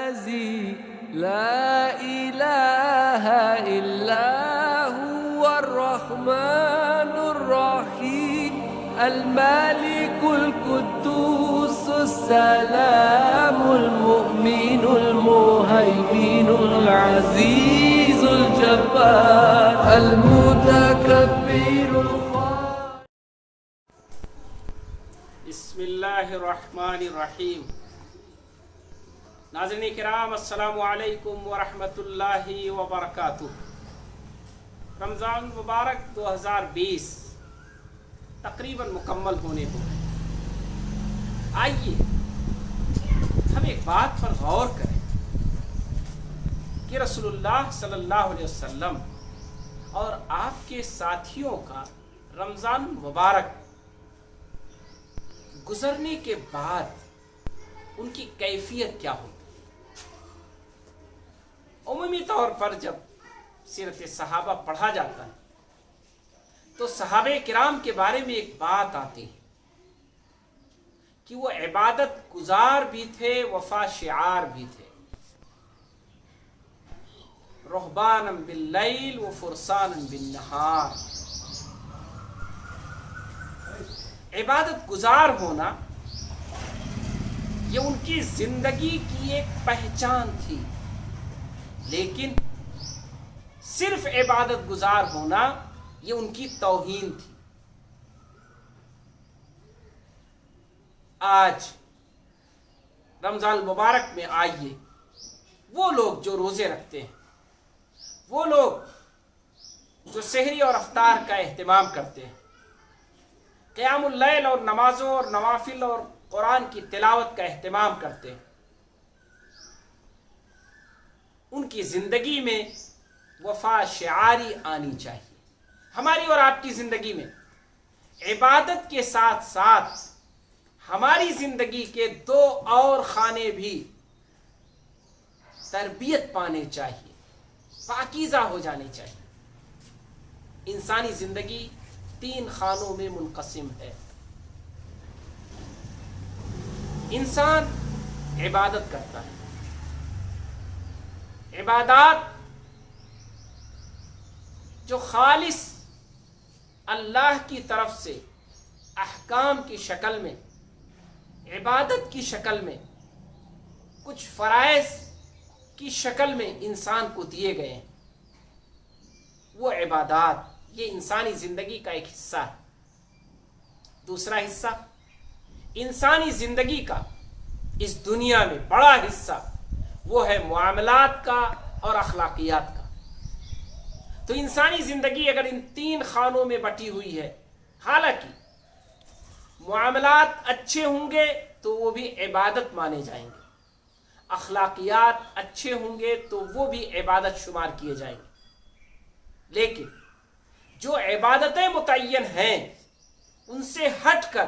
الذي لا إله إلا هو الرحمن الرحيم الملك القدوس السلام المؤمن المهيمن العزيز الجبار المتكبر بسم اللہ الرحمن الرحیم۔ ناظرین کرام، السلام علیکم ورحمۃ اللہ وبرکاتہ۔ رمضان مبارک 2020 تقریباً مکمل ہونے کو ہے۔ آئیے ہم ایک بات پر غور کریں کہ رسول اللہ صلی اللہ علیہ وسلم اور آپ کے ساتھیوں کا رمضان مبارک گزرنے کے بعد ان کی کیفیت کیا ہوتی ہے۔ عمومی طور پر جب سیرت صحابہ پڑھا جاتا ہے تو صحابہ کرام کے بارے میں ایک بات آتی ہے کہ وہ عبادت گزار بھی تھے، وفا شعار بھی تھے۔ رہبانا باللیل و فرسانا بالنہار۔ عبادت گزار ہونا یہ ان کی زندگی کی ایک پہچان تھی، لیکن صرف عبادت گزار ہونا یہ ان کی توہین تھی۔ آج رمضان المبارک میں آئیے، وہ لوگ جو روزے رکھتے ہیں، وہ لوگ جو سحری اور افطار کا اہتمام کرتے ہیں، قیام اللیل اور نمازوں اور نوافل اور قرآن کی تلاوت کا اہتمام کرتے ہیں، ان کی زندگی میں وفا شعاری آنی چاہیے۔ ہماری اور آپ کی زندگی میں عبادت کے ساتھ ساتھ ہماری زندگی کے دو اور خانے بھی تربیت پانے چاہیے، پاکیزہ ہو جانے چاہیے۔ انسانی زندگی 3 خانوں میں منقسم ہے۔ انسان عبادت کرتا ہے، عبادات جو خالص اللہ کی طرف سے احکام کی شکل میں، عبادت کی شکل میں، کچھ فرائض کی شکل میں انسان کو دیے گئے ہیں، وہ عبادات یہ انسانی زندگی کا ایک حصہ ہے۔ دوسرا حصہ انسانی زندگی کا اس دنیا میں بڑا حصہ وہ ہے معاملات کا اور اخلاقیات کا۔ تو انسانی زندگی اگر ان 3 خانوں میں بٹی ہوئی ہے، حالانکہ معاملات اچھے ہوں گے تو وہ بھی عبادت مانے جائیں گے، اخلاقیات اچھے ہوں گے تو وہ بھی عبادت شمار کیے جائیں گے، لیکن جو عبادتیں متعین ہیں ان سے ہٹ کر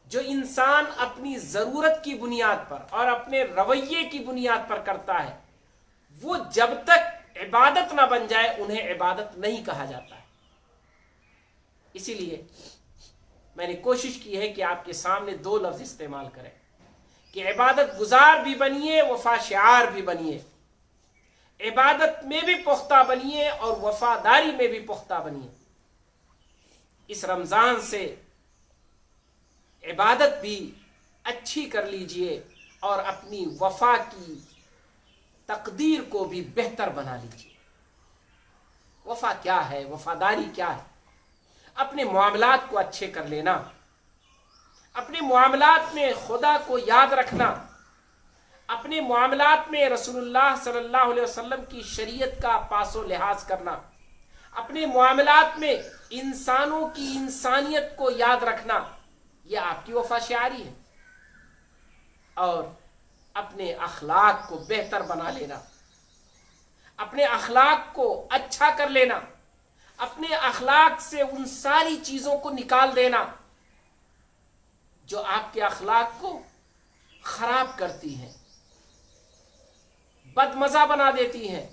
جو انسان اپنی ضرورت کی بنیاد پر اور اپنے رویے کی بنیاد پر کرتا ہے، وہ جب تک عبادت نہ بن جائے انہیں عبادت نہیں کہا جاتا ہے۔ اسی لیے میں نے کوشش کی ہے کہ آپ کے سامنے 2 لفظ استعمال کریں کہ عبادت گزار بھی بنیے، وفا شعار بھی بنیے۔ عبادت میں بھی پختہ بنیے اور وفاداری میں بھی پختہ بنیے۔ اس رمضان سے عبادت بھی اچھی کر لیجئے اور اپنی وفا کی تقدیر کو بھی بہتر بنا لیجئے۔ وفا کیا ہے؟ وفاداری کیا ہے؟ اپنے معاملات کو اچھے کر لینا، اپنے معاملات میں خدا کو یاد رکھنا، اپنے معاملات میں رسول اللہ صلی اللہ علیہ وسلم کی شریعت کا پاس و لحاظ کرنا، اپنے معاملات میں انسانوں کی انسانیت کو یاد رکھنا، یہ آپ کی وفا شعاری ہے۔ اور اپنے اخلاق کو بہتر بنا لینا، اپنے اخلاق کو اچھا کر لینا، اپنے اخلاق سے ان ساری چیزوں کو نکال دینا جو آپ کے اخلاق کو خراب کرتی ہیں، بدمزہ بنا دیتی ہیں،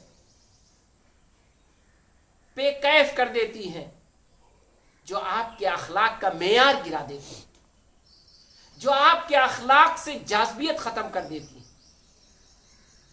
بے کیف کر دیتی ہیں، جو آپ کے اخلاق کا معیار گرا دیتی ہیں، جو آپ کے اخلاق سے جاذبیت ختم کر دیتی ہیں۔